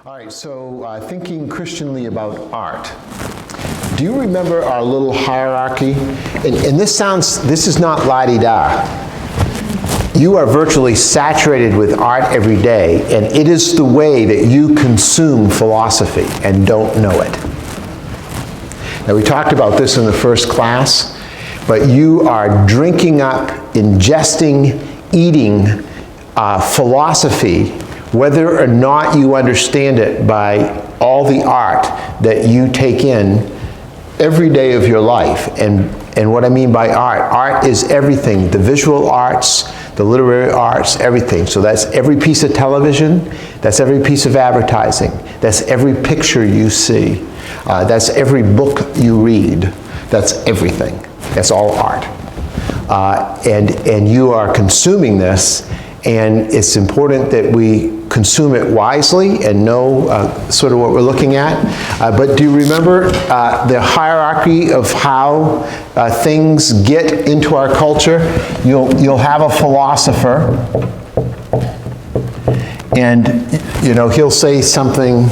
All right, so thinking Christianly about art. Do you remember our little hierarchy? And this is not la-di-da. You are virtually saturated with art every day, and it is the way that you consume philosophy and don't know it. Now, we talked about this in the first class, but you are drinking up, ingesting, eating philosophy, whether or not you understand it, by all the art that you take in every day of your life. And what I mean by art is everything, the visual arts, the literary arts, everything. So that's every piece of television, that's every piece of advertising, that's every picture you see, that's every book you read, that's everything. That's all art. And you are consuming this, and it's important that we consume it wisely and know sort of what we're looking at. But do you remember the hierarchy of how things get into our culture? You'll have a philosopher, and he'll say something,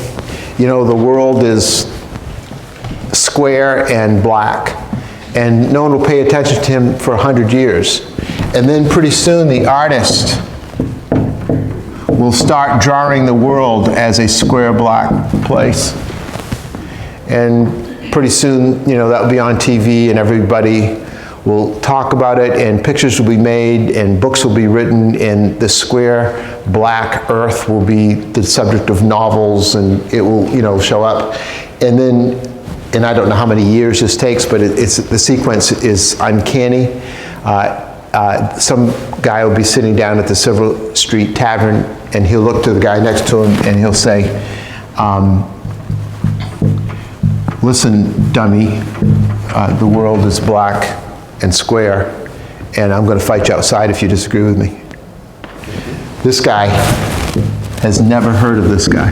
the world is square and black, and no one will pay attention to him for 100 years. And then pretty soon the artist will start drawing the world as a square black place. And pretty soon, that'll be on TV, and everybody will talk about it, and pictures will be made, and books will be written, and the square black earth will be the subject of novels, and it will, show up. And then, and I don't know how many years this takes, but the sequence is uncanny. Some guy will be sitting down at the Silver Street Tavern, and he'll look to the guy next to him and he'll say, listen, dummy, the world is black and square, and I'm going to fight you outside if you disagree with me. This guy has never heard of this guy.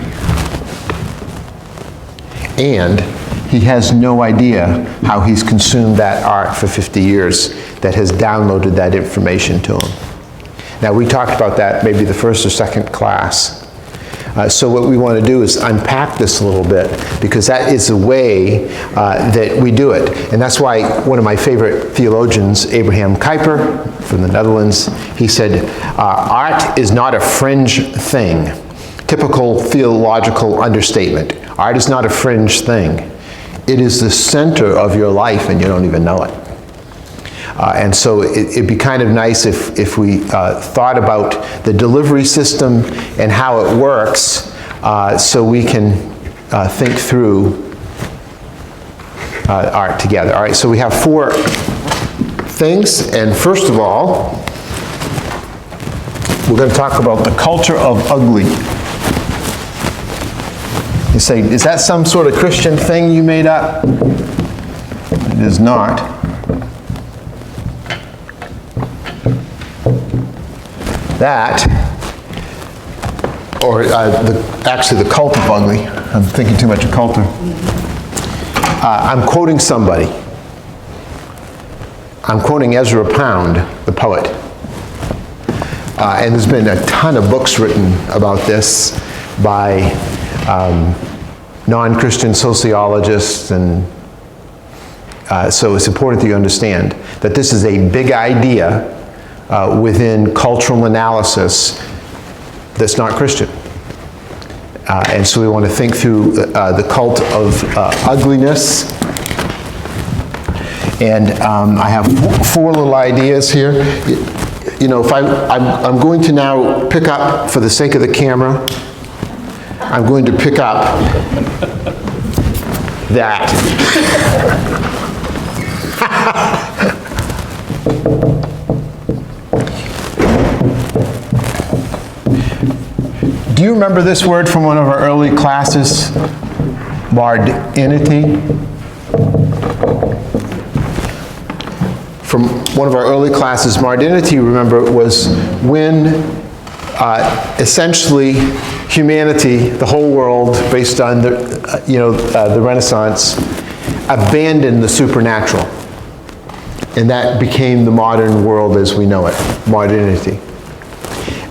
And he has no idea how he's consumed that art for 50 years that has downloaded that information to him. Now, we talked about that maybe the first or second class. So what we want to do is unpack this a little bit, because that is the way that we do it. And that's why one of my favorite theologians, Abraham Kuyper from the Netherlands, he said, art is not a fringe thing. Typical theological understatement. Art is not a fringe thing. It is the center of your life, and you don't even know it. And so it'd be kind of nice if we thought about the delivery system and how it works, so we can think through art together. All right, so we have 4 things, and first of all, we're going to talk about the culture of ugly. You say, is that some sort of Christian thing you made up? It is not. That, or actually the cult of ugly. I'm thinking too much of culture. I'm quoting somebody. I'm quoting Ezra Pound, the poet. And there's been a ton of books written about this by non-Christian sociologists, and so it's important that you understand that this is a big idea within cultural analysis that's not Christian. And so we want to think through the cult of ugliness. And I have 4 little ideas here. If I'm going to now pick up, for the sake of the camera, I'm going to pick up that. Do you remember this word from one of our early classes? Modernity. From one of our early classes, modernity, remember, was when essentially humanity, the whole world, based on the Renaissance, abandoned the supernatural. And that became the modern world as we know it, modernity.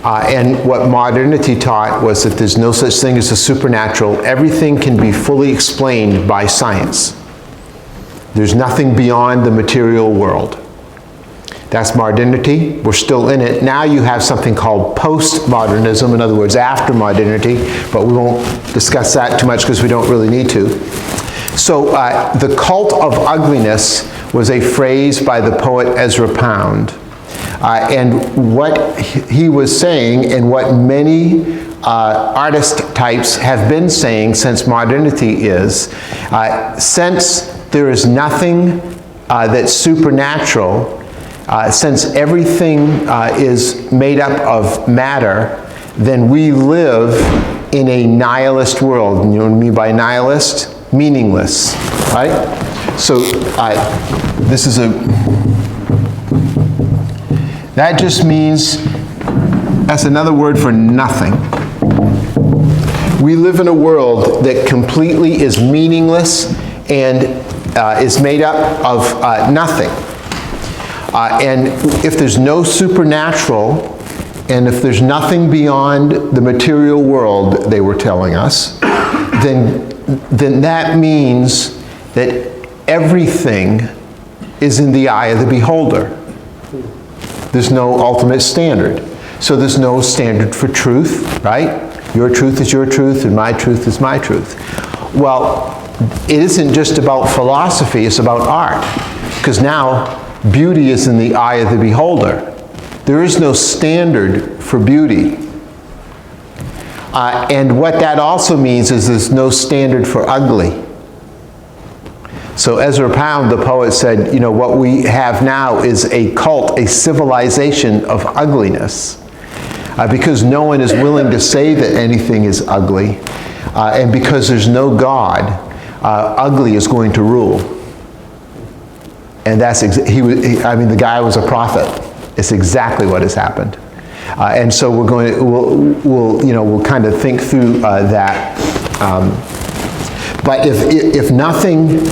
And what modernity taught was that there's no such thing as the supernatural. Everything can be fully explained by science. There's nothing beyond the material world. That's modernity. We're still in it. Now you have something called postmodernism, in other words, after modernity, but we won't discuss that too much because we don't really need to. So the cult of ugliness was a phrase by the poet Ezra Pound. And what he was saying, and what many artist types have been saying since modernity is, since there is nothing that's supernatural, since everything is made up of matter, then we live in a nihilist world. And you know what I mean by nihilist? Meaningless, right? So this is that just means, that's another word for nothing. We live in a world that completely is meaningless and is made up of nothing. And if there's no supernatural, and if there's nothing beyond the material world, they were telling us, then that means that everything is in the eye of the beholder. There's no ultimate standard. So there's no standard for truth, right? Your truth is your truth, and my truth is my truth. Well, it isn't just about philosophy, it's about art. Because now, beauty is in the eye of the beholder. There is no standard for beauty. And what that also means is there's no standard for ugly. So Ezra Pound, the poet, said, you know, what we have now is a cult, a civilization of ugliness. Because no one is willing to say that anything is ugly. And because there's no God, ugly is going to rule. And that's, the guy was a prophet. It's exactly what has happened. And so we're going to, we'll kind of think through that. But if nothing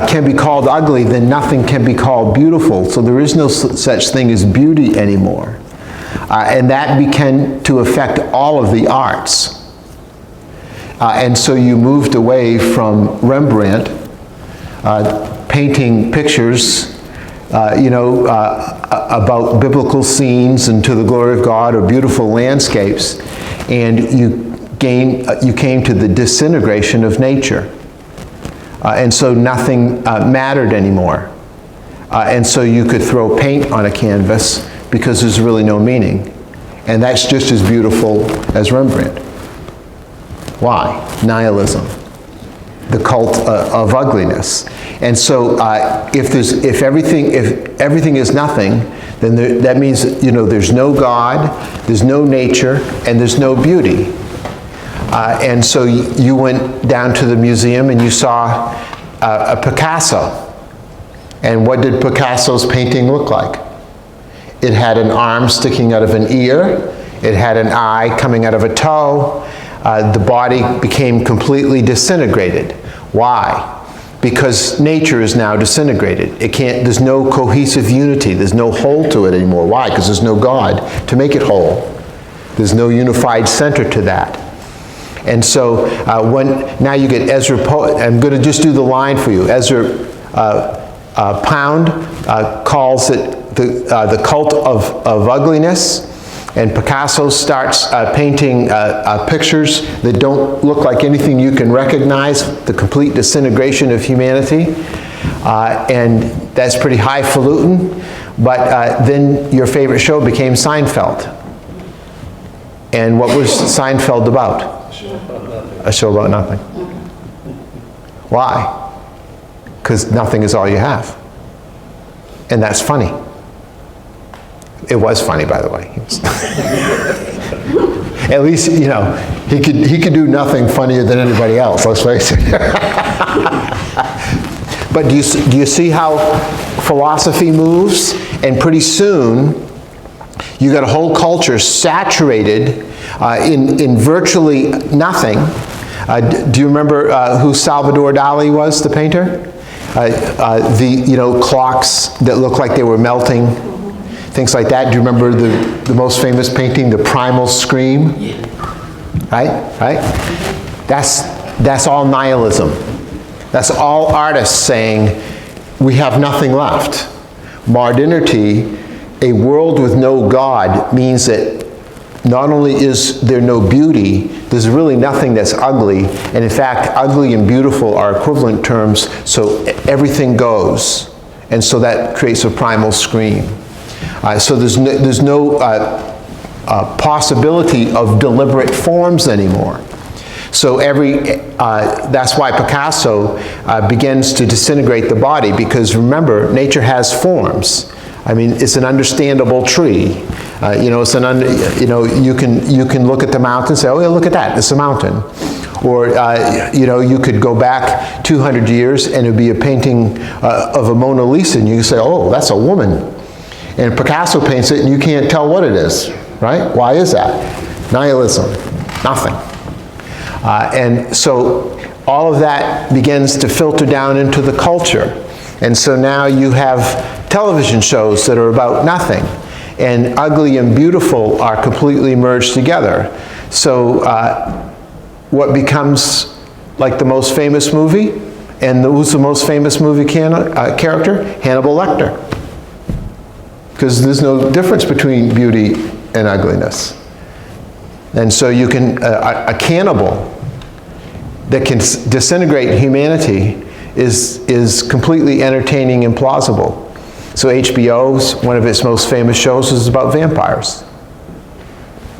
can be called ugly, then nothing can be called beautiful. So there is no such thing as beauty anymore. And that began to affect all of the arts. And so you moved away from Rembrandt, painting pictures, about biblical scenes and to the glory of God, or beautiful landscapes, and you came to the disintegration of nature. And so nothing mattered anymore. And so you could throw paint on a canvas because there's really no meaning. And that's just as beautiful as Rembrandt. Why? Nihilism. The cult of ugliness. And so if everything is nothing, then that means there's no God, there's no nature, and there's no beauty. And so you went down to the museum and you saw a Picasso. And what did Picasso's painting look like? It had an arm sticking out of an ear. It had an eye coming out of a toe. The body became completely disintegrated. Why? Because nature is now disintegrated. There's no cohesive unity. There's no whole to it anymore. Why? Because there's no God to make it whole. There's no unified center to that. And so now you get Ezra Pound. I'm going to just do the line for you. Ezra Pound calls it the cult of ugliness. And Picasso starts painting pictures that don't look like anything you can recognize, the complete disintegration of humanity. And that's pretty highfalutin. But then your favorite show became Seinfeld. And what was Seinfeld about? A show about nothing. Why? Because nothing is all you have. And that's funny. It was funny, by the way. At least, he could do nothing funnier than anybody else, let's face it. But do you see how philosophy moves? And pretty soon, you got a whole culture saturated in virtually nothing. Do you remember who Salvador Dali was, the painter? The clocks that looked like they were melting. things like that. Do you remember the most famous painting, The Primal Scream? Yeah. Right? That's all nihilism. That's all artists saying, we have nothing left. Modernity, a world with no God, means that not only is there no beauty, there's really nothing that's ugly. And in fact, ugly and beautiful are equivalent terms, so everything goes. And so that creates a primal scream. So there's no possibility of deliberate forms anymore. So that's why Picasso begins to disintegrate the body, because remember, nature has forms. I mean, it's an understandable tree. You can look at the mountain and say, oh yeah, look at that, it's a mountain. Or, you could go back 200 years and it would be a painting of a Mona Lisa, and you can say, oh, that's a woman. And Picasso paints it and you can't tell what it is, right? Why is that? Nihilism, nothing. And so all of that begins to filter down into the culture. And so now you have television shows that are about nothing. And ugly and beautiful are completely merged together. So what becomes like the most famous movie, and who's the most famous movie character? Hannibal Lecter. Because there's no difference between beauty and ugliness. And so you can, a cannibal that can disintegrate humanity is completely entertaining and plausible. So HBO's, one of its most famous shows is about vampires.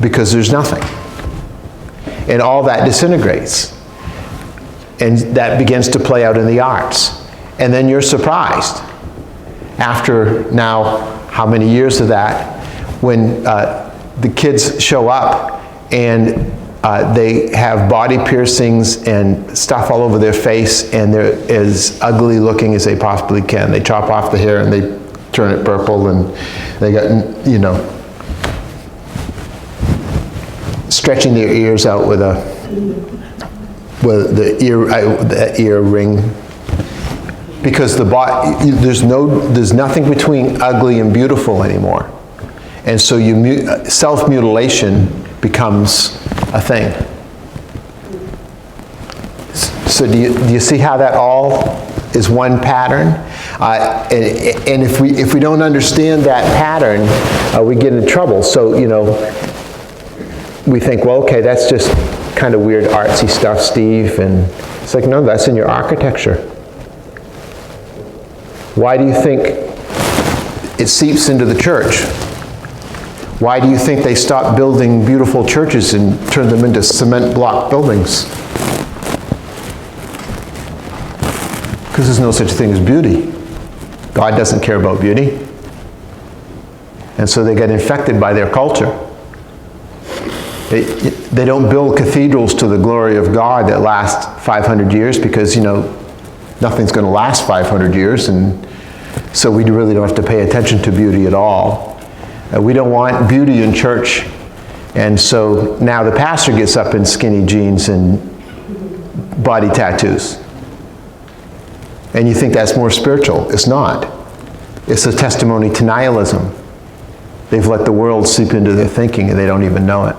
Because there's nothing. And all that disintegrates. And that begins to play out in the arts. And then you're surprised. After now, how many years of that, when the kids show up and they have body piercings and stuff all over their face, and they're as ugly looking as they possibly can. They chop off the hair and they turn it purple, and they got, stretching their ears out with the ear ring. Because the body, there's nothing between ugly and beautiful anymore. And so self-mutilation becomes a thing. So do you see how that all is one pattern? And if we don't understand that pattern, we get in trouble. So, we think, well, okay, that's just kind of weird artsy stuff, Steve. And it's like, no, that's in your architecture. Why do you think it seeps into the church? Why do you think they stopped building beautiful churches and turned them into cement block buildings? Because there's no such thing as beauty. God doesn't care about beauty. And so they get infected by their culture. They don't build cathedrals to the glory of God that last 500 years because, nothing's going to last 500 years, and so we really don't have to pay attention to beauty at all. We don't want beauty in church, and so now the pastor gets up in skinny jeans and body tattoos. And you think that's more spiritual. It's not. It's a testimony to nihilism. They've let the world seep into their thinking and they don't even know it.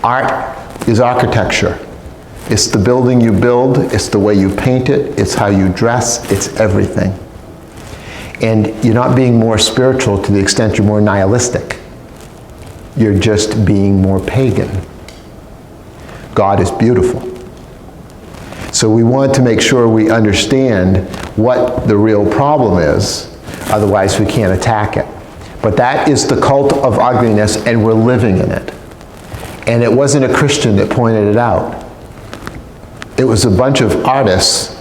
Art is architecture. It's the building you build, it's the way you paint it, it's how you dress, it's everything. And you're not being more spiritual to the extent you're more nihilistic. You're just being more pagan. God is beautiful. So we want to make sure we understand what the real problem is, otherwise we can't attack it. But that is the cult of ugliness, and we're living in it. And it wasn't a Christian that pointed it out. It was a bunch of artists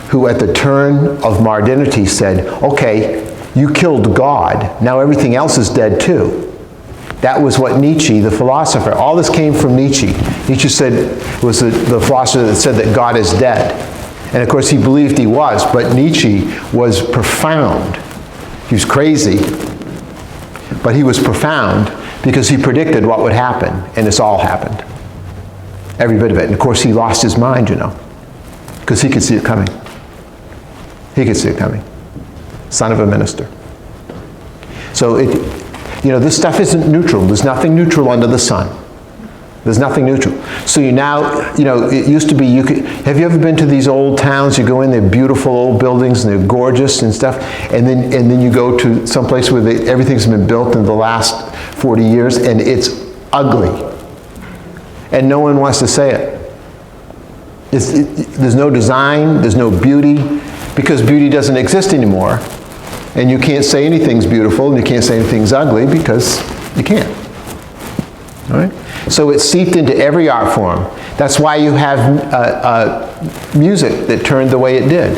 who at the turn of modernity said, okay, you killed God, now everything else is dead too. That was what Nietzsche, the philosopher, all this came from Nietzsche. Nietzsche was the philosopher that said that God is dead. And of course he believed he was, but Nietzsche was profound. He was crazy, but he was profound because he predicted what would happen, and it's all happened. Every bit of it. And of course he lost his mind, because he could see it coming. He could see it coming. Son of a minister. So this stuff isn't neutral. There's nothing neutral under the sun. There's nothing neutral. So it used to be, have you ever been to these old towns? You go in, they're beautiful old buildings and they're gorgeous and stuff, and then you go to some place where everything's been built in the last 40 years and it's ugly. And no one wants to say it. There's no design, there's no beauty, because beauty doesn't exist anymore. And you can't say anything's beautiful and you can't say anything's ugly because you can't. All right? So it's seeped into every art form. That's why you have music that turned the way it did.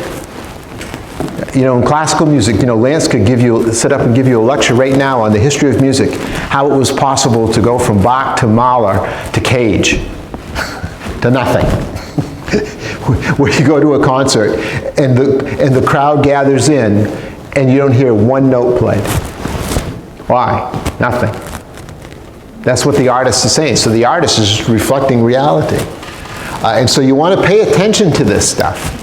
In classical music, Lance could sit up and give you a lecture right now on the history of music, how it was possible to go from Bach to Mahler to Cage to nothing. Where you go to a concert and the crowd gathers in and you don't hear one note played. Why? Nothing. That's what the artist is saying. So the artist is reflecting reality. And so you want to pay attention to this stuff.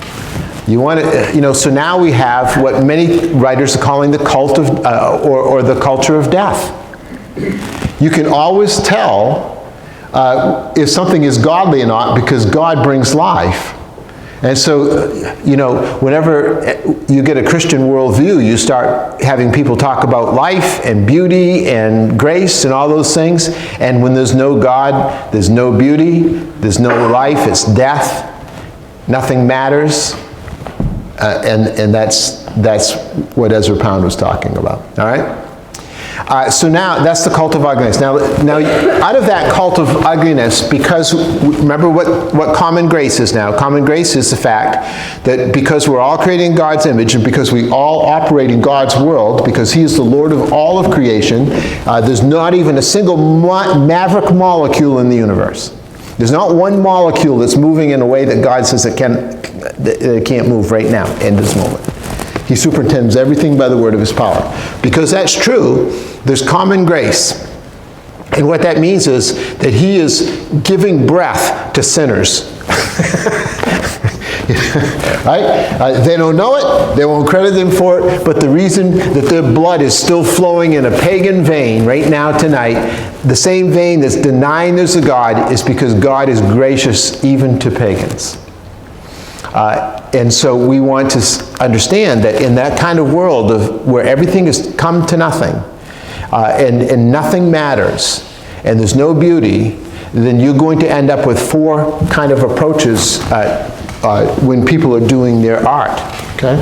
You want to, so now we have what many writers are calling the cult of, or the culture of death. You can always tell if something is godly or not because God brings life. And so, whenever you get a Christian worldview, you start having people talk about life and beauty and grace and all those things. And when there's no God, there's no beauty, there's no life, it's death. Nothing matters. And that's what Ezra Pound was talking about. All right? So now, that's the cult of ugliness. Now, out of that cult of ugliness, because, remember what common grace is now. Common grace is the fact that because we're all created in God's image, and because we all operate in God's world, because He is the Lord of all of creation, there's not even a single maverick molecule in the universe. There's not one molecule that's moving in a way that God says it can't move right now, in this moment. He superintends everything by the word of His power. Because that's true, there's common grace. And what that means is that He is giving breath to sinners. Right? They don't know it, they won't credit them for it, but the reason that their blood is still flowing in a pagan vein right now tonight, the same vein that's denying there's a God, is because God is gracious even to pagans. And so we want to understand that in that kind of world where everything has come to nothing, and nothing matters, and there's no beauty, then you're going to end up with four kind of approaches when people are doing their art. Okay?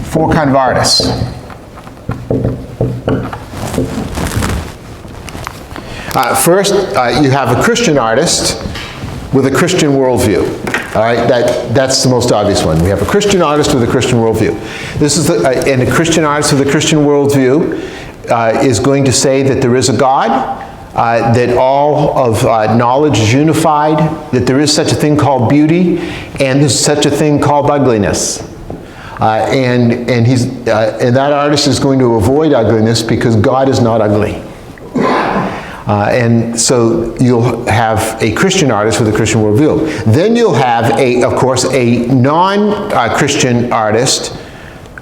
Four kind of artists. First, you have a Christian artist with a Christian worldview. All right, that's the most obvious one. We have a Christian artist with a Christian worldview. This is and a Christian artist with a Christian worldview is going to say that there is a God, that all of knowledge is unified, that there is such a thing called beauty, and there's such a thing called ugliness. And that artist is going to avoid ugliness because God is not ugly. And so you'll have a Christian artist with a Christian worldview. Then you'll have, of course, a non-Christian artist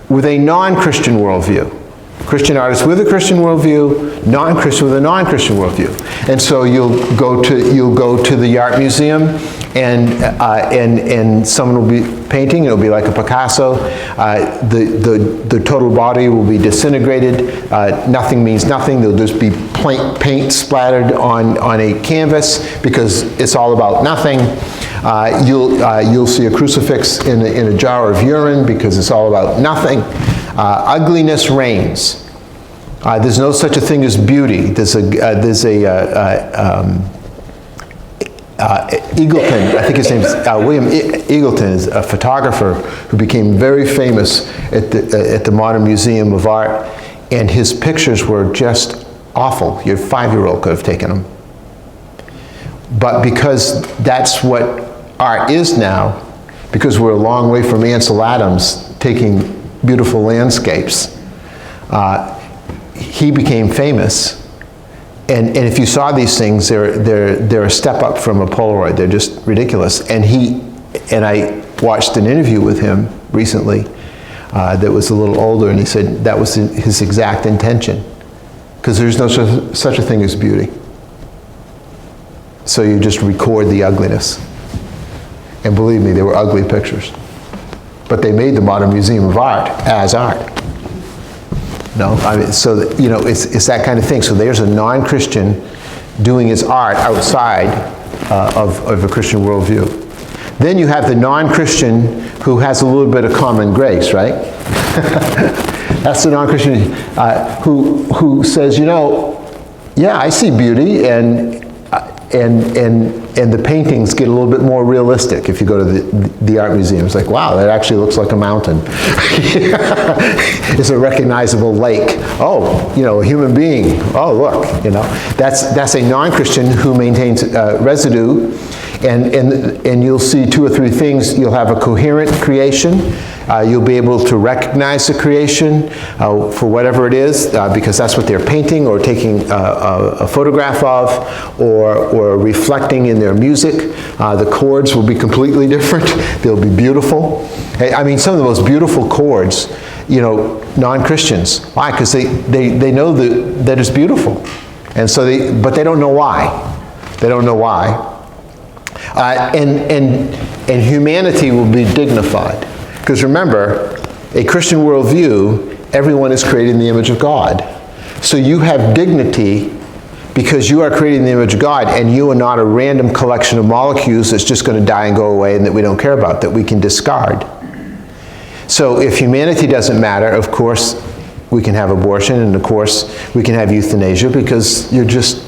with a non-Christian worldview. Christian artist with a Christian worldview, non-Christian with a non-Christian worldview. And so you'll go to the art museum, and someone will be painting. It'll be like a Picasso. The total body will be disintegrated. Nothing means nothing. There'll just be paint splattered on a canvas because it's all about nothing. You'll see a crucifix in a jar of urine because it's all about nothing. Ugliness reigns. There's no such a thing as beauty. There's Eagleton, I think his name's William Eagleton, is a photographer who became very famous at the Modern Museum of Art, and his pictures were just awful. Your 5-year-old could have taken them. But because that's what art is now, because we're a long way from Ansel Adams taking beautiful landscapes, he became famous. And if you saw these things, they're a step up from a Polaroid. They're just ridiculous. And he And I watched an interview with him recently that was a little older, and he said that was his exact intention. Because there's no such a thing as beauty. So you just record the ugliness. And believe me, they were ugly pictures. But they made the Modern Museum of Art as art. No, I mean, so it's that kind of thing. So there's a non-Christian doing his art outside of a Christian worldview. Then you have the non-Christian who has a little bit of common grace, right? That's the non-Christian who says, yeah, I see beauty, and the paintings get a little bit more realistic if you go to the art museum. It's like, wow, that actually looks like a mountain. It's a recognizable lake. Oh, a human being. Oh, look, That's a non-Christian who maintains residue, and you'll see two or three things. You'll have a coherent creation. You'll be able to recognize the creation for whatever it is, because that's what they're painting or taking a photograph of, or reflecting in their music. The chords will be completely different. They'll be beautiful. I mean, some of the most beautiful chords, non-Christians. Why? Because they know that it's beautiful. And so but they don't know why. They don't know why. And humanity will be dignified. Because remember, a Christian worldview, everyone is created in the image of God. So you have dignity because you are created in the image of God, and you are not a random collection of molecules that's just going to die and go away and that we don't care about, that we can discard. So if humanity doesn't matter, of course, we can have abortion, and of course, we can have euthanasia, because you're just,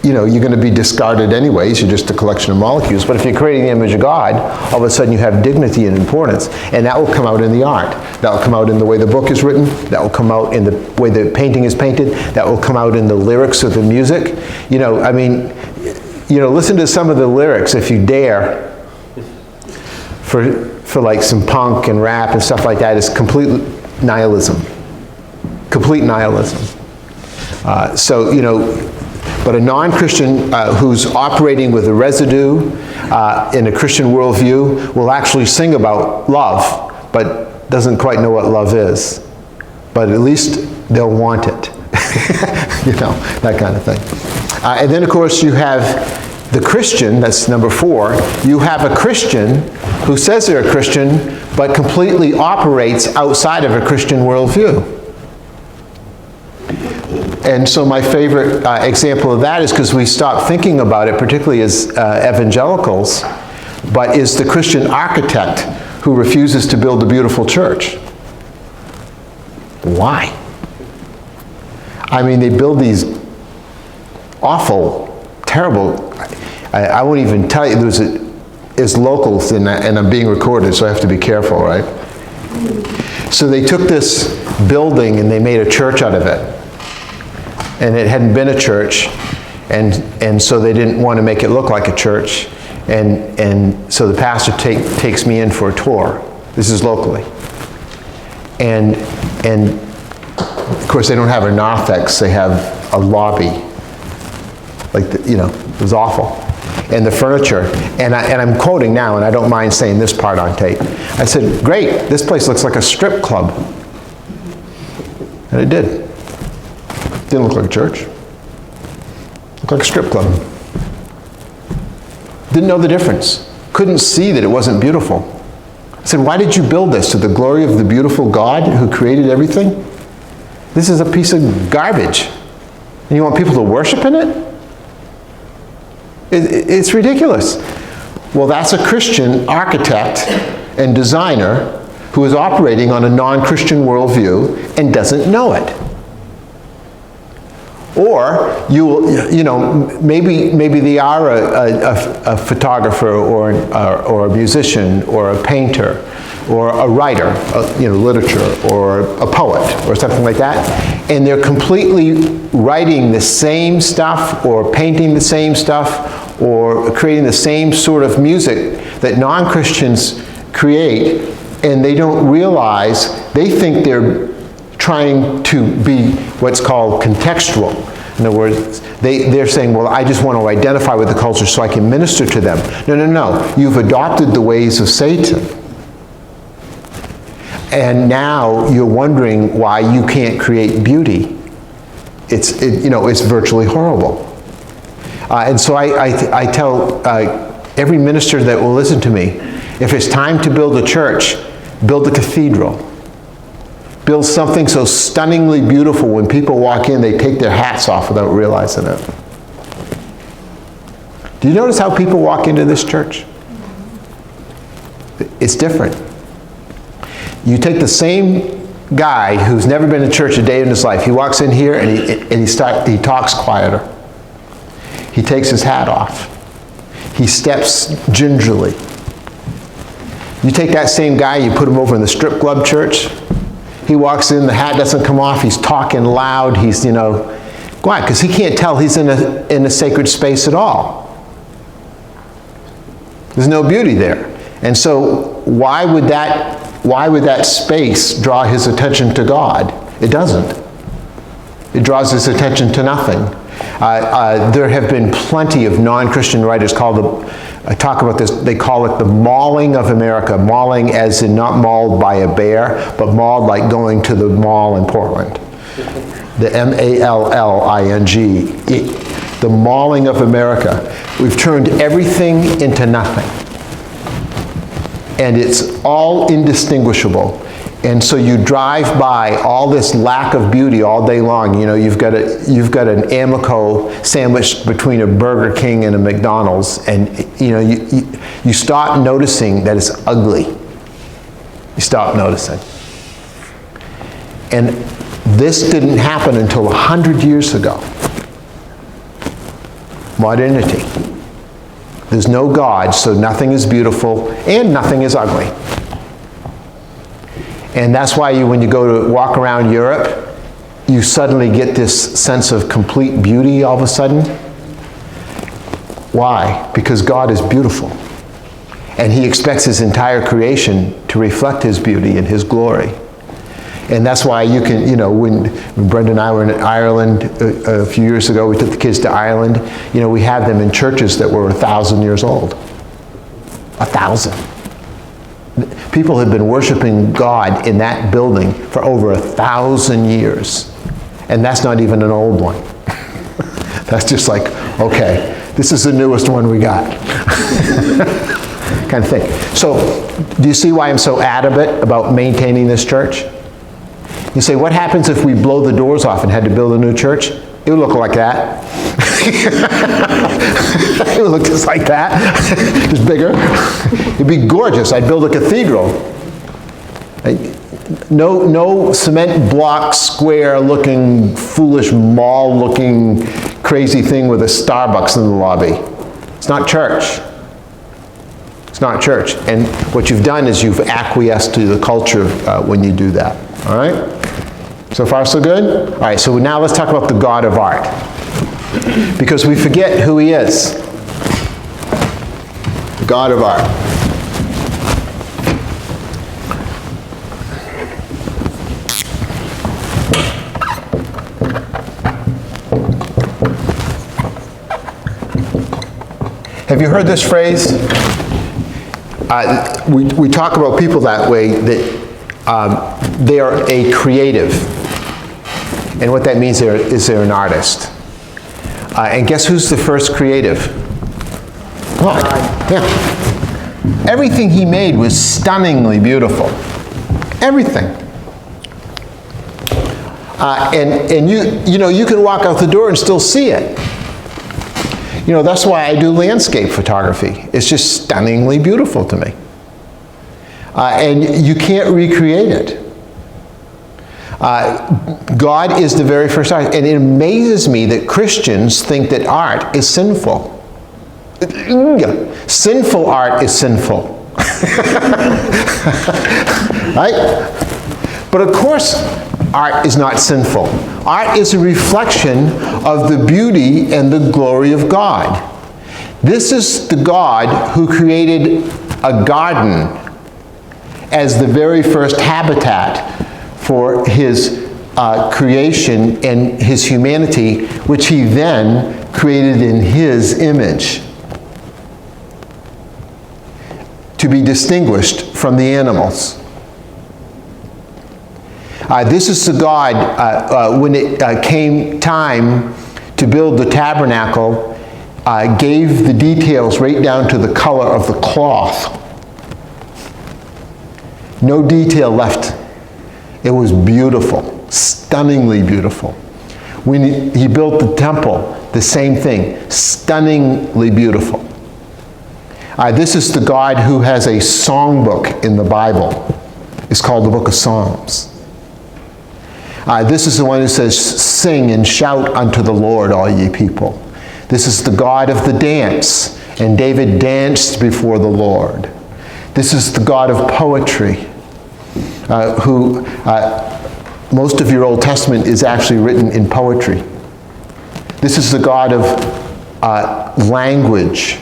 you're going to be discarded anyways. You're just a collection of molecules. But if you're creating the image of God, all of a sudden you have dignity and importance. And that will come out in the art. That will come out in the way the book is written. That will come out in the way the painting is painted. That will come out in the lyrics of the music. Listen to some of the lyrics, if you dare, for like some punk and rap and stuff like that. Is complete nihilism. Complete nihilism. But a non-Christian who's operating with a residue in a Christian worldview will actually sing about love, but doesn't quite know what love is. But at least they'll want it. That kind of thing. And then, of course, you have the Christian, that's number 4. You have a Christian who says they're a Christian, but completely operates outside of a Christian worldview. And so my favorite example of that is, because we stop thinking about it, particularly as evangelicals, but is the Christian architect who refuses to build a beautiful church. Why? I mean, they build these awful, terrible, I won't even tell you, it's locals, and I'm being recorded, so I have to be careful, right? So they took this building and they made a church out of it. And it hadn't been a church, and so they didn't want to make it look like a church, and so the pastor takes me in for a tour. This is locally, and of course they don't have a narthex; they have a lobby. It was awful, and the furniture. And I'm quoting now, and I don't mind saying this part on tape. I said, "Great, this place looks like a strip club," and it did. Didn't look like a church. Looked like a strip club. Didn't know the difference. Couldn't see that it wasn't beautiful. I said, why did you build this? To the glory of the beautiful God who created everything? This is a piece of garbage. And you want people to worship in it? It's ridiculous. Well, that's a Christian architect and designer who is operating on a non-Christian worldview and doesn't know it. Or maybe they are a photographer or a musician or a painter or a writer, literature, or a poet or something like that, and they're completely writing the same stuff or painting the same stuff or creating the same sort of music that non-Christians create, and they don't realize, they think they're trying to be what's called contextual. In other words, they're saying, well, I just want to identify with the culture so I can minister to them. No, no, no. You've adopted the ways of Satan. And now you're wondering why you can't create beauty. It's virtually horrible. And so I tell every minister that will listen to me, if it's time to build a church, build a cathedral. Build something so stunningly beautiful when people walk in, they take their hats off without realizing it. Do you notice how people walk into this church? It's different. You take the same guy who's never been to church a day in his life. He walks in here and he talks quieter. He takes his hat off. He steps gingerly. You take that same guy, you put him over in the strip club church. He walks in, the hat doesn't come off, he's talking loud, he's, why? Because he can't tell he's in a sacred space at all. There's no beauty there. And so why would that space draw his attention to God? It doesn't. It draws his attention to nothing. There have been plenty of non-Christian writers talk about this. They call it the mauling of America. Mauling as in not mauled by a bear, but mauled like going to the mall in Portland. The M-A-L-L-I-N-G. The mauling of America. We've turned everything into nothing. And it's all indistinguishable. And so you drive by all this lack of beauty all day long. You've got an Amico sandwich between a Burger King and a McDonald's, and you stop noticing that it's ugly. You stop noticing. And this didn't happen until 100 years ago. Modernity. There's no God, so nothing is beautiful and nothing is ugly. And that's why when you go to walk around Europe, you suddenly get this sense of complete beauty all of a sudden. Why? Because God is beautiful. And he expects his entire creation to reflect his beauty and his glory. And that's why you can, when Brenda and I were in Ireland a few years ago, we took the kids to Ireland, we had them in churches that were 1,000 years old. 1,000. People have been worshiping God in that building for over 1,000 years. And that's not even an old one. That's just like, okay, this is the newest one we got. Kind of thing. So, do you see why I'm so adamant about maintaining this church? You say, what happens if we blow the doors off and had to build a new church? It would look like that. It would look just like that, just bigger. It'd be gorgeous. I'd build a cathedral. No cement block, square-looking, foolish mall-looking, crazy thing with a Starbucks in the lobby. It's not church. It's not church. And what you've done is you've acquiesced to the culture when you do that. All right? So far, so good? All right, so now let's talk about the God of art. Because we forget who he is. The God of art. Have you heard this phrase? We talk about people that way, that they are a creative. And what that means is they're an artist. And guess who's the first creative? God. Yeah. Everything he made was stunningly beautiful. Everything. And you can walk out the door and still see it. That's why I do landscape photography. It's just stunningly beautiful to me. And you can't recreate it. God is the very first art. And it amazes me that Christians think that art is sinful. Sinful art is sinful. Right? But of course, art is not sinful. Art is a reflection of the beauty and the glory of God. This is the God who created a garden as the very first habitat for his creation and his humanity, which he then created in his image, to be distinguished from the animals. This is the God, when it came time to build the tabernacle, gave the details right down to the color of the cloth. No detail left. It was beautiful, stunningly beautiful. When he built the temple, the same thing, stunningly beautiful. This is the God who has a songbook in the Bible. It's called the Book of Psalms. This is the one who says, "Sing and shout unto the Lord, all ye people." This is the God of the dance, and David danced before the Lord. This is the God of poetry, who most of your Old Testament is actually written in poetry. This is the God of language.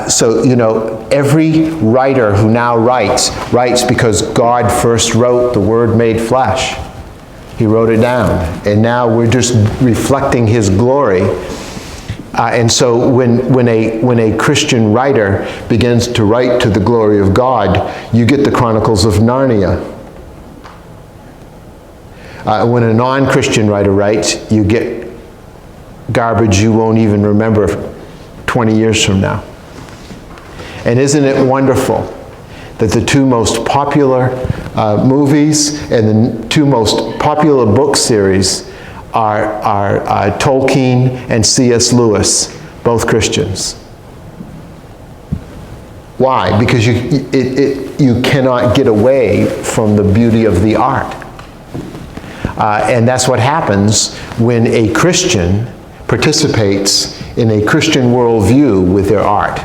So, you know, every writer who now writes because God first wrote the Word made flesh. He wrote it down. And now we're just reflecting his glory. And so when a Christian writer begins to write to the glory of God, you get the Chronicles of Narnia. When a non-Christian writer writes, you get garbage you won't even remember 20 years from now. And isn't it wonderful that the two most popular movies and the two most popular book series are Tolkien and C.S. Lewis, both Christians? Why? Because you cannot get away from the beauty of the art. And that's what happens when a Christian participates in a Christian worldview with their art.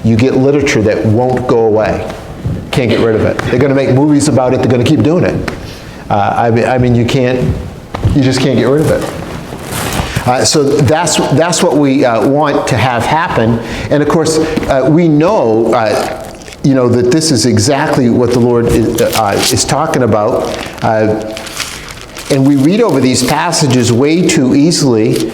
You get literature that won't go away. Can't get rid of it. They're going to make movies about it. They're going to keep doing it. I mean, you just can't get rid of it. So that's what we want to have happen. And of course, we know, you know, that this is exactly what the Lord is talking about. And we read over these passages way too easily.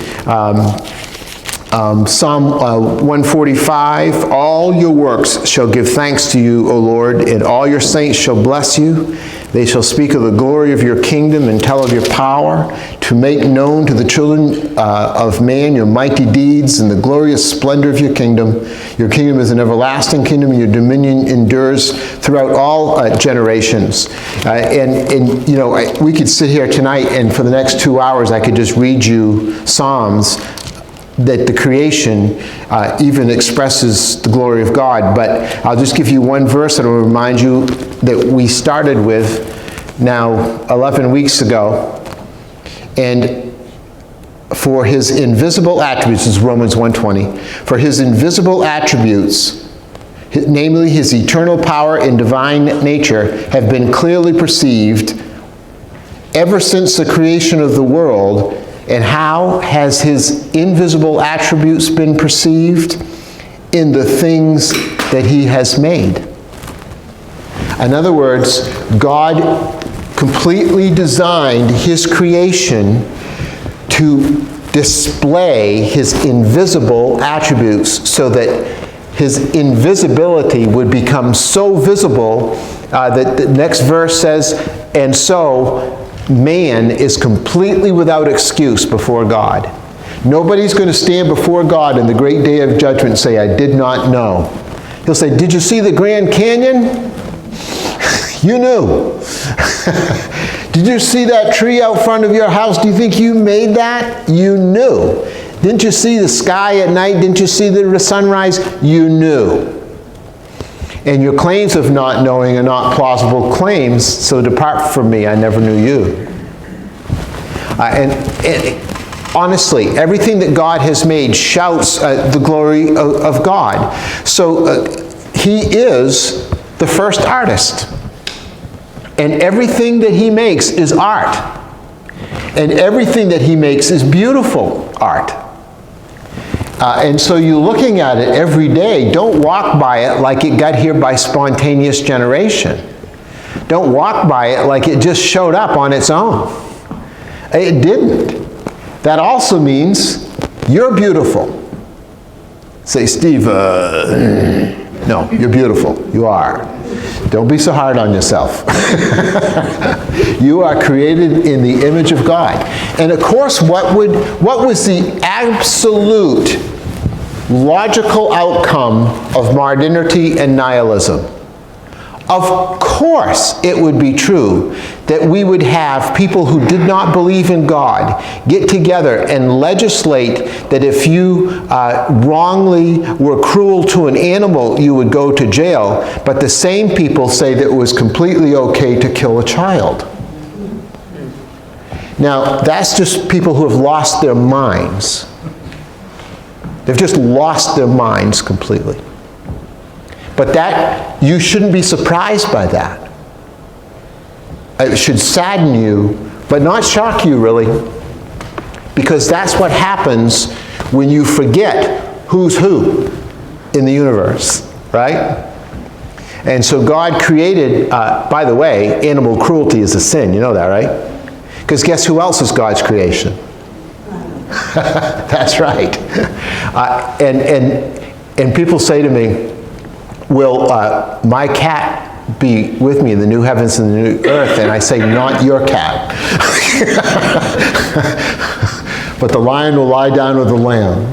Psalm 145, all your works shall give thanks to you, O Lord, and all your saints shall bless you. They shall speak of the glory of your kingdom and tell of your power, to make known to the children of man your mighty deeds and the glorious splendor of your kingdom. Your kingdom is an everlasting kingdom, and your dominion endures throughout all generations. And you know, we could sit here tonight, and for the next 2 hours I could just read you Psalms that the creation even expresses the glory of God. But I'll just give you one verse that will remind you that we started with now 11 weeks ago. And for his invisible attributes, this is Romans 1:20, for his invisible attributes, namely his eternal power and divine nature, have been clearly perceived ever since the creation of the world. And how has his invisible attributes been perceived? In the things that he has made. In other words, God completely designed his creation to display his invisible attributes so that his invisibility would become so visible that the next verse says, and so man is completely without excuse before God. Nobody's going to stand before God in the great day of judgment and say, I did not know. He'll say, did you see the Grand Canyon? You knew. Did you see that tree out front of your house? Do you think you made that? You knew. Didn't you see the sky at night? Didn't you see the sunrise? You knew. And your claims of not knowing are not plausible claims, so depart from me, I never knew you. And honestly, everything that God has made shouts the glory of God. So he is the first artist. And everything that he makes is art. And everything that he makes is beautiful art. And so you're looking at it every day. Don't walk by it like it got here by spontaneous generation. Don't walk by it like it just showed up on its own. It didn't. That also means you're beautiful. Say, Steve, no, you're beautiful. You are. Don't be so hard on yourself. You are created in the image of God. And of course, what was the absolute logical outcome of modernity and nihilism? Of course, it would be true that we would have people who did not believe in God get together and legislate that if you wrongly were cruel to an animal, you would go to jail. But the same people say that it was completely okay to kill a child. Now, that's just people who have lost their minds. They've just lost their minds completely. But that, you shouldn't be surprised by that. It should sadden you, but not shock you really, because that's what happens when you forget who's who in the universe, right? And so God created, by the way, animal cruelty is a sin, you know that, right? Because guess who else is God's creation? That's right. And people say to me, will my cat be with me in the new heavens and the new earth? And I say, not your cat. But the lion will lie down with the lamb.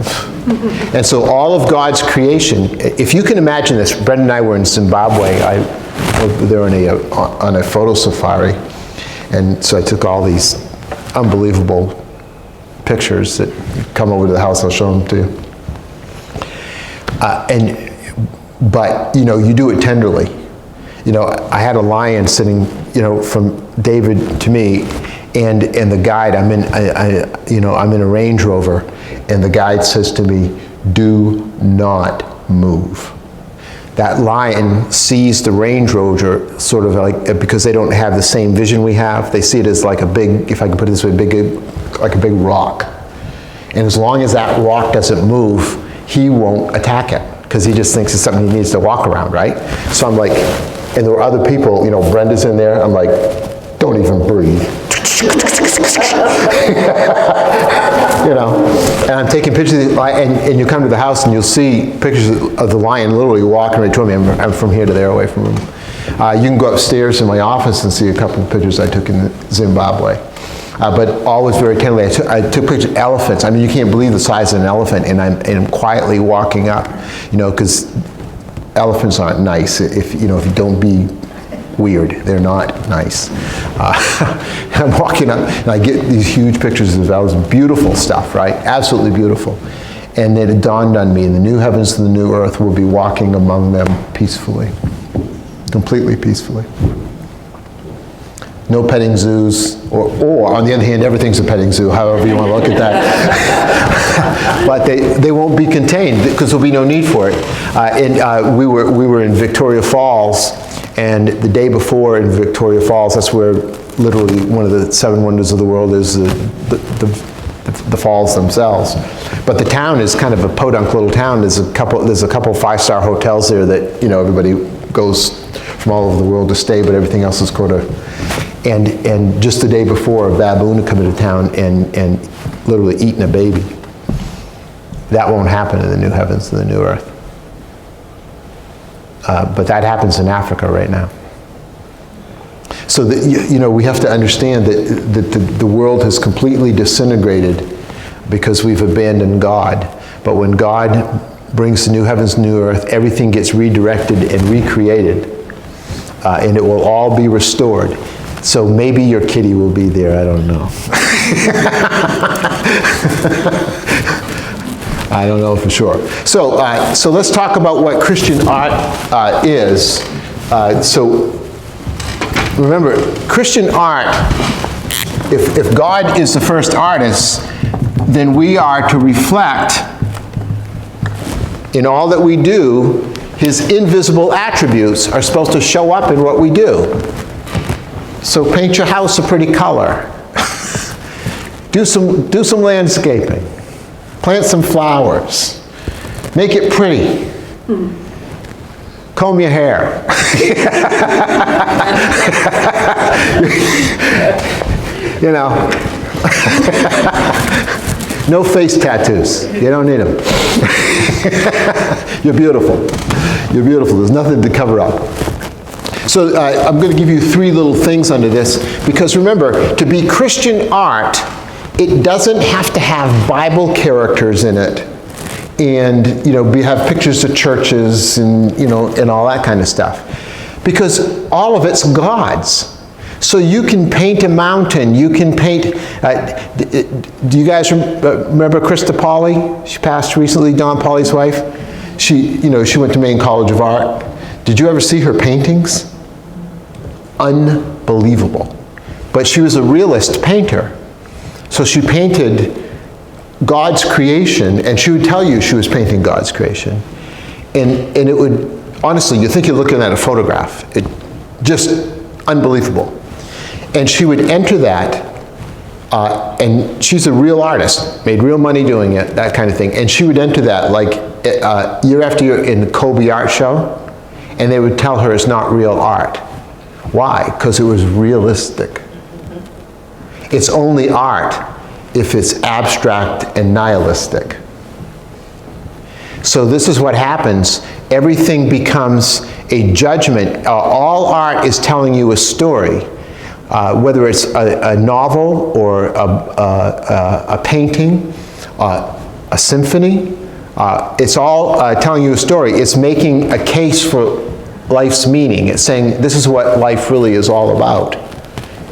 And so all of God's creation, if you can imagine this, Brenda and I were in Zimbabwe. They were on a photo safari. And so I took all these unbelievable pictures that come over to the house. I'll show them to you. But, you know, you do it tenderly. You know, I had a lion sitting, you know, from David to me, and the guide, I'm in a Range Rover, and the guide says to me, do not move. That lion sees the Range Rover sort of like, because they don't have the same vision we have, they see it as like a big, if I can put it this way, like a big rock. And as long as that rock doesn't move, he won't attack it, because he just thinks it's something he needs to walk around, right? So I'm like, and there were other people, you know, Brenda's in there, I'm like, don't even breathe. You know, and I'm taking pictures of the lion, and you come to the house and you'll see pictures of the lion literally walking right toward me. I'm from here to there away from him. You can go upstairs in my office and see a couple of pictures I took in Zimbabwe. But always very tenderly. I took pictures of elephants. I mean, you can't believe the size of an elephant, and I'm quietly walking up, you know, because elephants aren't nice. If you don't be weird, they're not nice. I'm walking up, and I get these huge pictures of those beautiful stuff, right? Absolutely beautiful. And then it dawned on me, in the new heavens and the new earth, we'll be walking among them peacefully, completely peacefully. No petting zoos, or on the other hand, everything's a petting zoo, however you want to look at that. But they won't be contained, because there'll be no need for it. We were in Victoria Falls, and the day before in Victoria Falls, that's where literally one of the 7 wonders of the world is the falls themselves. But the town is kind of a podunk little town. There's a couple 5-star hotels there that, you know, everybody goes from all over the world to stay, but everything else is sort of. And just the day before, a baboon had come into town and literally eaten a baby. That won't happen in the new heavens and the new earth. But that happens in Africa right now. So we have to understand that the world has completely disintegrated because we've abandoned God. But when God brings the new heavens and new earth, everything gets redirected and recreated, and it will all be restored. So maybe your kitty will be there, I don't know. I don't know for sure. So let's talk about what Christian art is. So remember, Christian art, if God is the first artist, then we are to reflect in all that we do. His invisible attributes are supposed to show up in what we do. So paint your house a pretty color. do some landscaping. Plant some flowers. Make it pretty. Comb your hair. You know. No face tattoos. You don't need them. You're beautiful. You're beautiful. There's nothing to cover up. So I'm going to give you 3 little things under this, because remember, to be Christian art, it doesn't have to have Bible characters in it, and we have pictures of churches and and all that kind of stuff, because all of it's God's. So you can paint a mountain. You can paint. Do you guys remember Krista Pauley? She passed recently. Don Pauley's wife. She went to Maine College of Art. Did you ever see her paintings? Unbelievable. But she was a realist painter. So she painted God's creation, and she would tell you she was painting God's creation. And it would, honestly, you think you're looking at a photograph. It just unbelievable. And she would enter that, and she's a real artist, made real money doing it, that kind of thing. And she would enter that like year after year in the Kobe Art Show, and they would tell her it's not real art. Why? Because it was realistic. It's only art if it's abstract and nihilistic. So this is what happens. Everything becomes a judgment. All art is telling you a story, whether it's a novel or a painting, a symphony. It's all telling you a story. It's making a case for life's meaning. It's saying this is what life really is all about.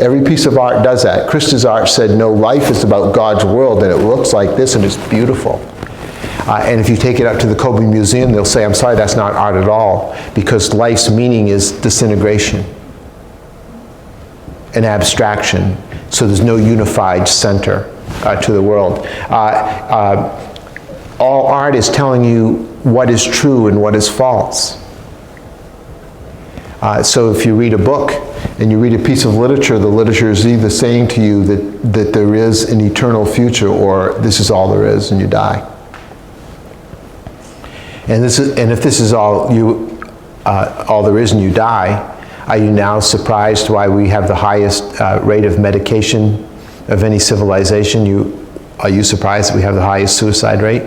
Every piece of art does that. Krista's art said, no, life is about God's world, and it looks like this, and it's beautiful. And if you take it out to the Kobe Museum, they'll say, I'm sorry, that's not art at all, because life's meaning is disintegration, an abstraction, so there's no unified center to the world. All art is telling you what is true and what is false. So if you read a book and you read a piece of literature, the literature is either saying to you that there is an eternal future, or this is all there is and you die. And if this is all there is and you die, are you now surprised why we have the highest rate of medication of any civilization? Are you surprised that we have the highest suicide rate?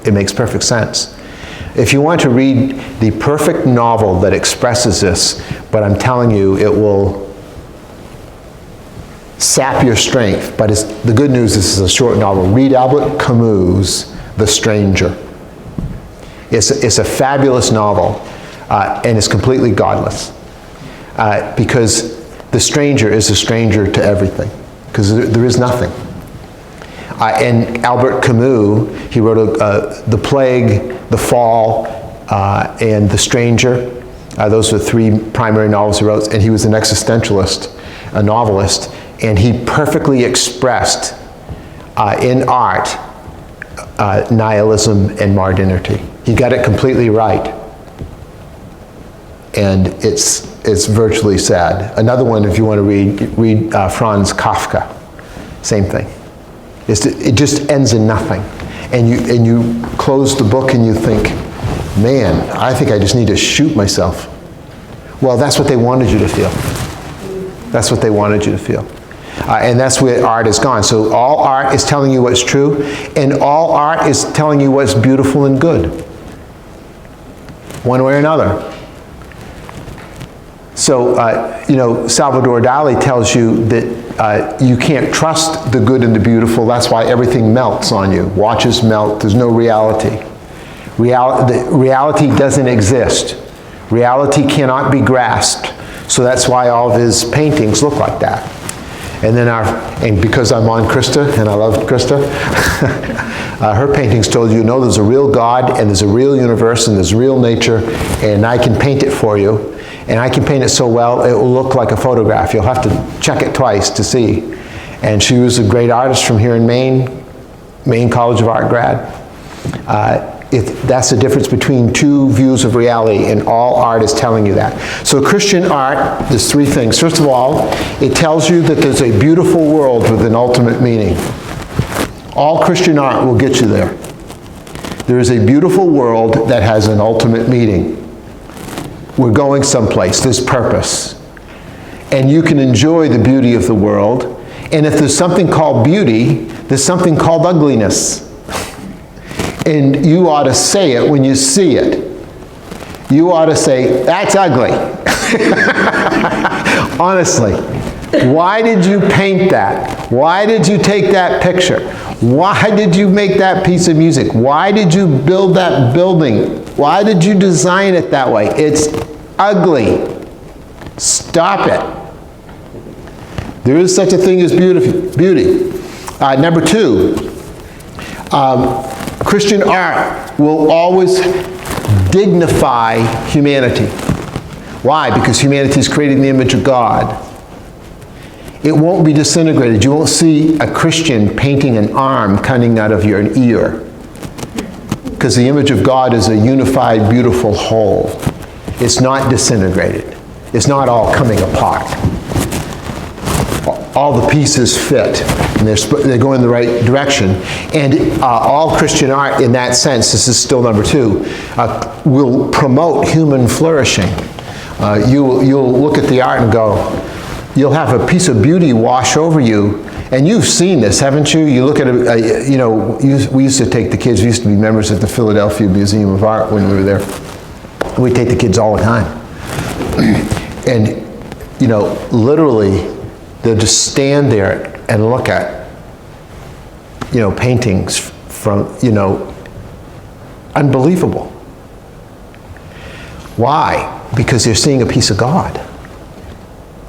It makes perfect sense. If you want to read the perfect novel that expresses this, but I'm telling you, it will sap your strength. But the good news, this is a short novel. Read Albert Camus' The Stranger. It's a fabulous novel, and it's completely godless. Because the stranger is a stranger to everything, because there is nothing. And Albert Camus, he wrote The Plague, The Fall, and The Stranger. Those were 3 primary novels he wrote, and he was an existentialist, a novelist, and he perfectly expressed in art nihilism and modernity. He got it completely right. And it's virtually sad. Another one, if you want to read Franz Kafka. Same thing. It just ends in nothing. And you close the book and you think, man, I think I just need to shoot myself. Well, that's what they wanted you to feel. That's what they wanted you to feel. And that's where art is gone. So all art is telling you what's true, and all art is telling you what's beautiful and good. One way or another. So, Salvador Dali tells you that you can't trust the good and the beautiful. That's why everything melts on you. Watches melt. There's no reality. Reality doesn't exist. Reality cannot be grasped. So that's why all of his paintings look like that. And then and because I'm on Krista, and I love Krista, her paintings told you, no, there's a real God, and there's a real universe, and there's real nature, and I can paint it for you. And I can paint it so well, it will look like a photograph. You'll have to check it twice to see. And she was a great artist from here in Maine College of Art grad. That's the difference between 2 views of reality, and all art is telling you that. So Christian art, there's 3 things. First of all, it tells you that there's a beautiful world with an ultimate meaning. All Christian art will get you there. There is a beautiful world that has an ultimate meaning. We're going someplace. There's purpose. and you can enjoy the beauty of the world. And if there's something called beauty, there's something called ugliness. And you ought to say it when you see it. You ought to say, that's ugly. Honestly. Why did you paint that? Why did you take that picture? Why did you make that piece of music? Why did you build that building? Why did you design it that way? It's ugly. Stop it. There is such a thing as beauty. Number two, Christian art will always dignify humanity. Why? Because humanity is created in the image of God. It won't be disintegrated. You won't see a Christian painting an arm cutting out of your ear. Because the image of God is a unified, beautiful whole. It's not disintegrated. It's not all coming apart. All the pieces fit, and they go in the right direction. And all Christian art, in that sense, this is still number two, will promote human flourishing. You'll look at the art and go, you'll have a piece of beauty wash over you, and you've seen this, haven't you? You look at we used to take the kids, we used to be members at the Philadelphia Museum of Art when we were there. We'd take the kids all the time. And, literally, they'll just stand there and look at, paintings from, unbelievable. Why? Because they're seeing a piece of God.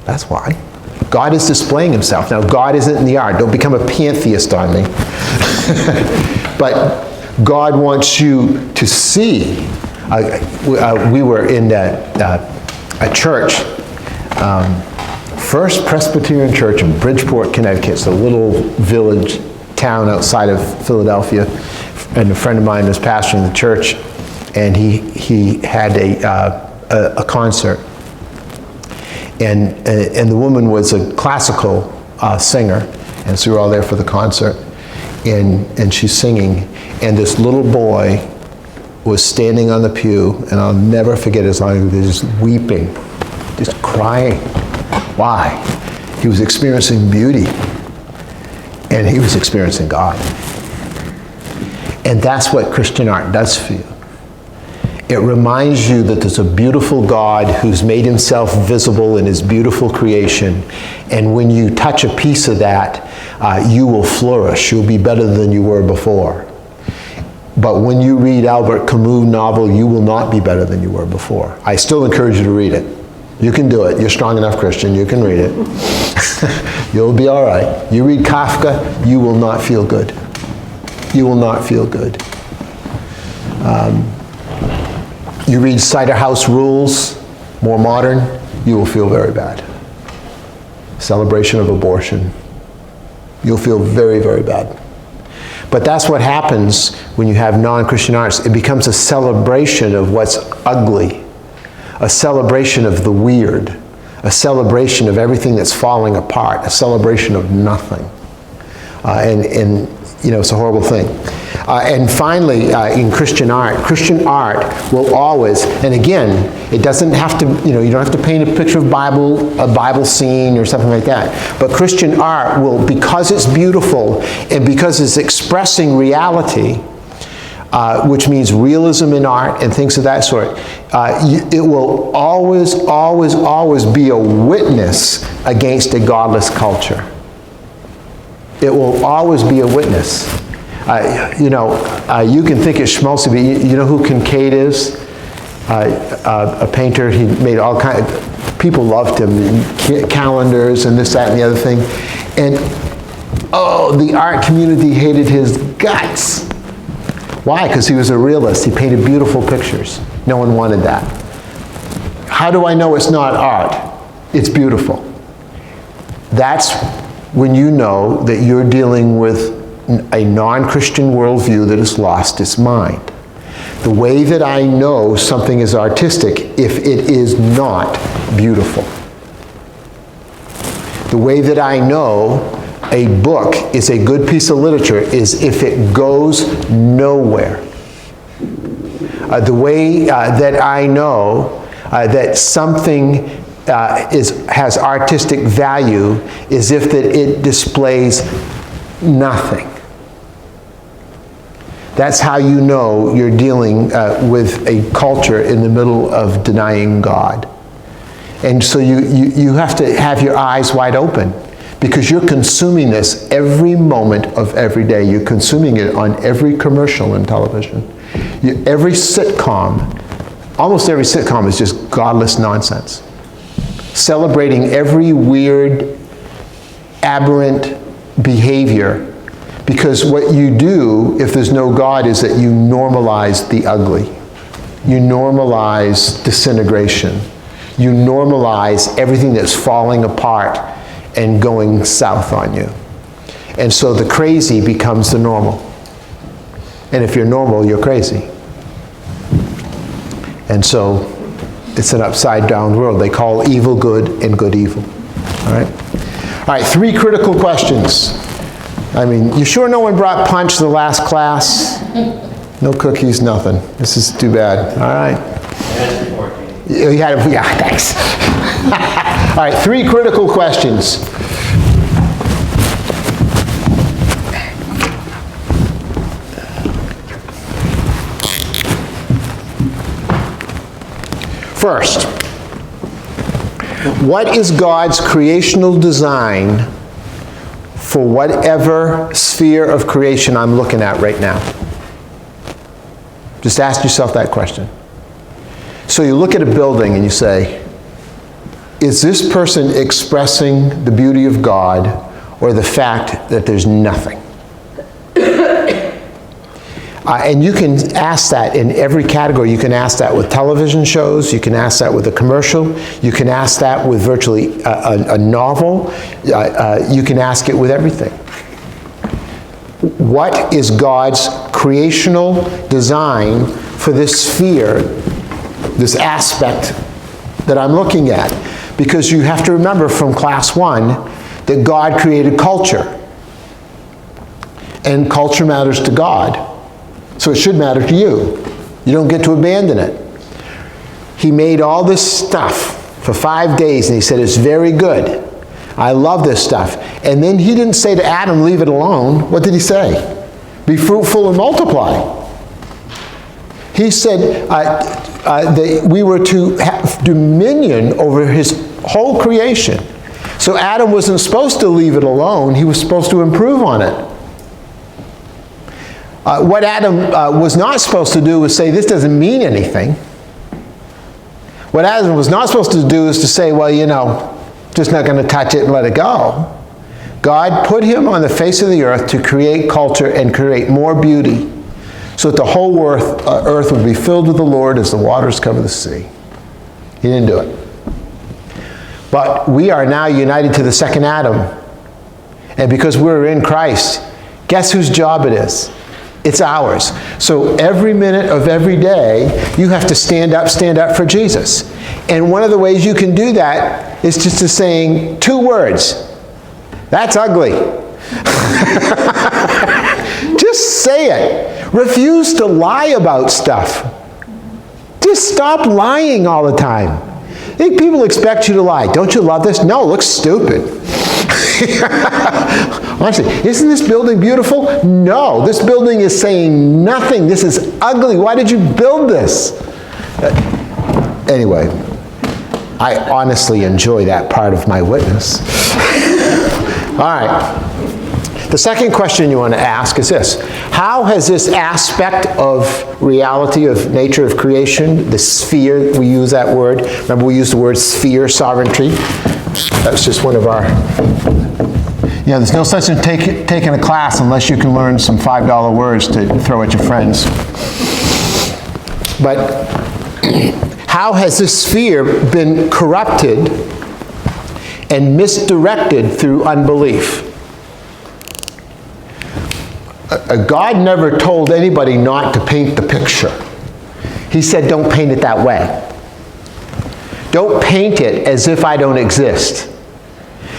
That's why. God is displaying himself. Now, God isn't in the art. Don't become a pantheist on me. But God wants you to see. We were in a church, First Presbyterian Church in Bridgeport, Connecticut. It's a little village town outside of Philadelphia. And a friend of mine was pastoring the church, and he had a concert. And the woman was a classical singer, and so we were all there for the concert. And she's singing, and this little boy was standing on the pew, and I'll never forget as long as he was just weeping, just crying. Why? He was experiencing beauty, and he was experiencing God. And that's what Christian art does for you. It reminds you that there's a beautiful God who's made himself visible in his beautiful creation. And when you touch a piece of that, you will flourish. You'll be better than you were before. But when you read Albert Camus' novel, you will not be better than you were before. I still encourage you to read it. You can do it. You're strong enough, Christian. You can read it. You'll be all right. You read Kafka, you will not feel good. You will not feel good. You read Cider House Rules, more modern, you will feel very bad. Celebration of abortion, you'll feel very, very bad. But that's what happens when you have non-Christian arts. It becomes a celebration of what's ugly, a celebration of the weird, a celebration of everything that's falling apart, a celebration of nothing. And it's a horrible thing. And finally, in Christian art will always, and again, it doesn't have to, you don't have to paint a picture of a Bible scene or something like that. But Christian art will, because it's beautiful and because it's expressing reality, which means realism in art and things of that sort, it will always, always, always be a witness against a godless culture. It will always be a witness. You can think it's schmaltzy, but you know who Kincaid is? A painter. He made all kinds of, people loved him, calendars and this, that, and the other thing. And, the art community hated his guts. Why? Because he was a realist. He painted beautiful pictures. No one wanted that. How do I know it's not art? It's beautiful. That's when you know that you're dealing with a non-Christian worldview that has lost its mind. The way that I know something is artistic if it is not beautiful. The way that I know a book is a good piece of literature is if it goes nowhere. The way that I know that something has artistic value is if that it displays nothing. That's how you know you're dealing with a culture in the middle of denying God. And so you have to have your eyes wide open, because you're consuming this every moment of every day. You're consuming it on every commercial in television. Every sitcom, almost every sitcom is just godless nonsense. Celebrating every weird, aberrant behavior. Because what you do, if there's no God, is that you normalize the ugly. You normalize disintegration. You normalize everything that's falling apart and going south on you. And so the crazy becomes the normal. And if you're normal, you're crazy. And so it's an upside down world. They call evil good and good evil. All right? All right, 3 critical questions. I mean, you sure no one brought punch to the last class? No cookies, nothing. This is too bad. All right. You had a, yeah, thanks. All right, 3 critical questions. First, what is God's creational design for whatever sphere of creation I'm looking at right now? Just ask yourself that question. So you look at a building and you say, is this person expressing the beauty of God or the fact that there's nothing? And you can ask that in every category. You can ask that with television shows. You can ask that with a commercial. You can ask that with virtually a novel. You can ask it with everything. What is God's creational design for this sphere, this aspect that I'm looking at? Because you have to remember from class 1 that God created culture. And culture matters to God. So it should matter to you. You don't get to abandon it. He made all this stuff for 5 days and he said, it's very good. I love this stuff. And then he didn't say to Adam, leave it alone. What did he say? Be fruitful and multiply. He said that we were to have dominion over his whole creation. So Adam wasn't supposed to leave it alone. He was supposed to improve on it. What Adam was not supposed to do was say, this doesn't mean anything. What Adam was not supposed to do is to say, well, you know, just not going to touch it and let it go. God put him on the face of the earth to create culture and create more beauty so that the whole earth would be filled with the Lord as the waters cover the sea. He didn't do it. But we are now united to the second Adam. And because we're in Christ, guess whose job it is? It's ours. So every minute of every day, you have to stand up for Jesus. And one of the ways you can do that is just to saying 2 words. That's ugly. Just say it. Refuse to lie about stuff. Just stop lying all the time. I think people expect you to lie. Don't you love this? No, it looks stupid. Honestly, isn't this building beautiful? No, this building is saying nothing. This is ugly. Why did you build this? Anyway, I honestly enjoy that part of my witness. All right. The second question you want to ask is this. How has this aspect of reality, of nature, of creation, the sphere, we use that word. Remember we used the word sphere, sovereignty. That's just one of our... Yeah, there's no such thing as taking a class unless you can learn some $5 words to throw at your friends. But how has this sphere been corrupted and misdirected through unbelief? God never told anybody not to paint the picture. He said, don't paint it that way. Don't paint it as if I don't exist.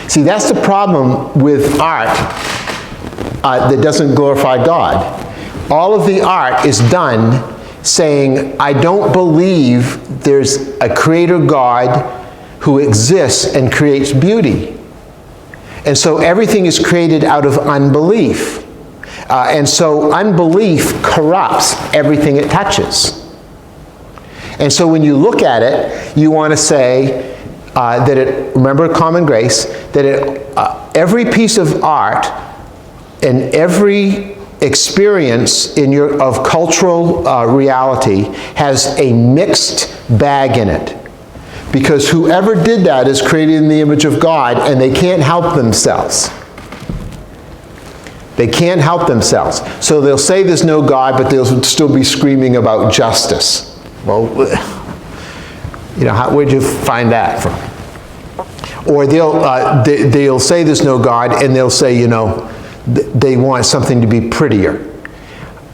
See, that's the problem with art that doesn't glorify God. All of the art is done saying, I don't believe there's a creator God who exists and creates beauty. And so everything is created out of unbelief. And so unbelief corrupts everything it touches. And so when you look at it, you want to say that it, remember common grace, that every piece of art and every experience of cultural reality has a mixed bag in it. Because whoever did that is created in the image of God, and they can't help themselves. They can't help themselves. So they'll say there's no God, but they'll still be screaming about justice. Well, you know, where'd you find that from? Or they'll say there's no God, and they'll say, you know, they want something to be prettier.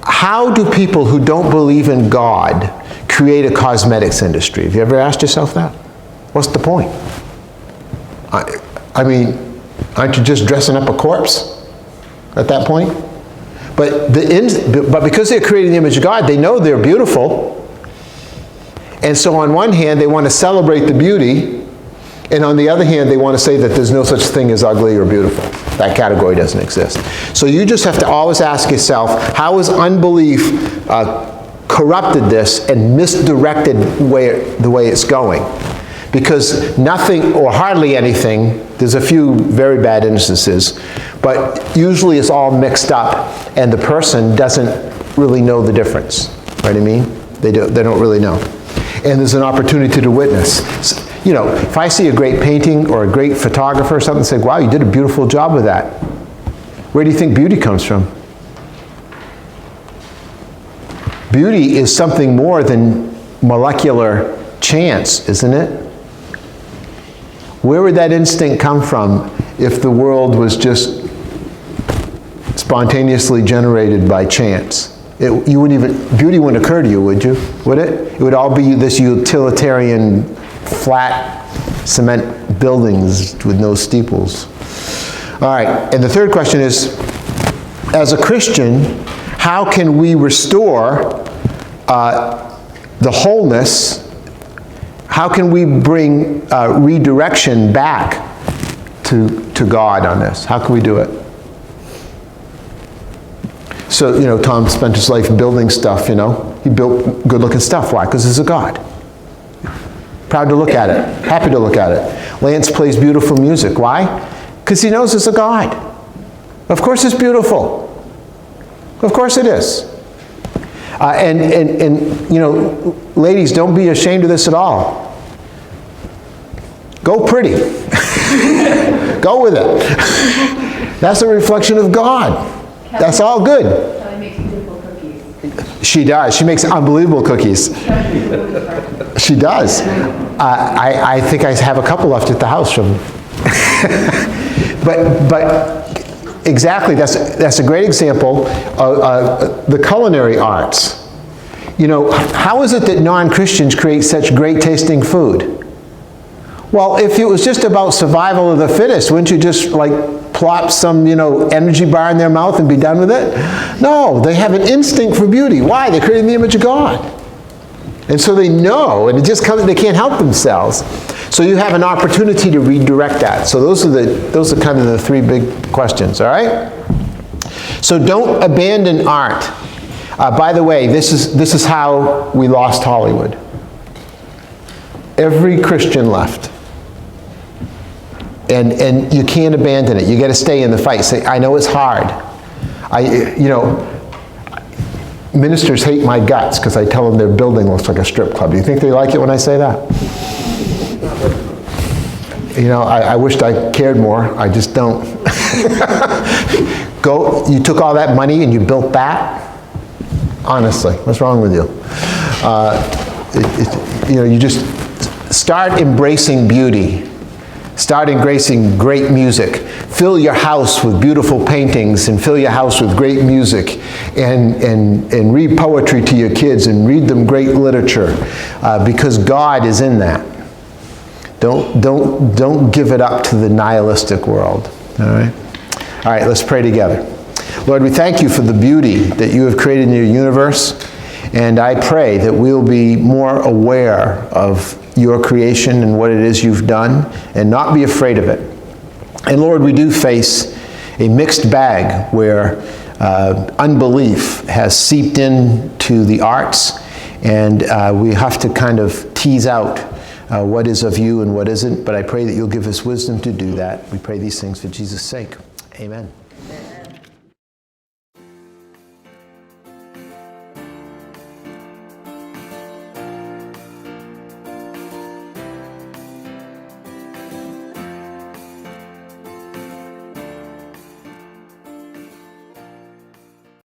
How do people who don't believe in God create a cosmetics industry? Have you ever asked yourself that? What's the point? I mean, aren't you just dressing up a corpse at that point? But because they're creating the image of God, they know they're beautiful. And so on one hand, they want to celebrate the beauty, and on the other hand, they want to say that there's no such thing as ugly or beautiful. That category doesn't exist. So you just have to always ask yourself, how has unbelief corrupted this and misdirected the way it's going? Because nothing, or hardly anything, there's a few very bad instances, but usually it's all mixed up, and the person doesn't really know the difference. Right? I mean, they don't really know. And there's an opportunity to witness. You know, if I see a great painting or a great photographer or something, say, wow, you did a beautiful job with that. Where do you think beauty comes from? Beauty is something more than molecular chance, isn't it? Where would that instinct come from if the world was just spontaneously generated by chance? Beauty wouldn't occur to you, would you? Would it? It would all be this utilitarian, flat cement buildings with no steeples. All right, and the third question is, as a Christian, how can we restore the wholeness? How can we bring redirection back to God on this? How can we do it? So, you know, Tom spent his life building stuff, you know. He built good-looking stuff. Why? Because he's a God. Proud to look at it. Happy to look at it. Lance plays beautiful music. Why? Because he knows it's a God. Of course it's beautiful. Of course it is. And you know, ladies, don't be ashamed of this at all. Go pretty. Go with it. That's a reflection of God. That's all good. Kelly makes beautiful cookies. She does. She makes unbelievable cookies. She does. I think I have a couple left at the house from. but exactly, that's a great example of the culinary arts. You know, how is it that non-Christians create such great tasting food? Well, if it was just about survival of the fittest, wouldn't you just like plop some, you know, energy bar in their mouth and be done with it? No, they have an instinct for beauty. Why? They're creating the image of God. And so they know, and it just comes, they can't help themselves. So you have an opportunity to redirect that. So those are kind of the three big questions, all right? So don't abandon art. By the way, this is how we lost Hollywood. Every Christian left. And you can't abandon it. You got to stay in the fight. Say, I know it's hard. You know, ministers hate my guts because I tell them their building looks like a strip club. Do you think they like it when I say that? You know, I wished I cared more. I just don't. You took all that money and you built that? Honestly, what's wrong with you? You know, you just start embracing beauty. Start embracing great music. Fill your house with beautiful paintings and fill your house with great music, and read poetry to your kids and read them great literature, because God is in that. Don't give it up to the nihilistic world. All right? All right, let's pray together. Lord, we thank you for the beauty that you have created in your universe, and I pray that we'll be more aware of your creation and what it is you've done, and not be afraid of it. And Lord, we do face a mixed bag where unbelief has seeped into the arts, and we have to kind of tease out what is of you and what isn't. But I pray that you'll give us wisdom to do that. We pray these things for Jesus' sake. Amen.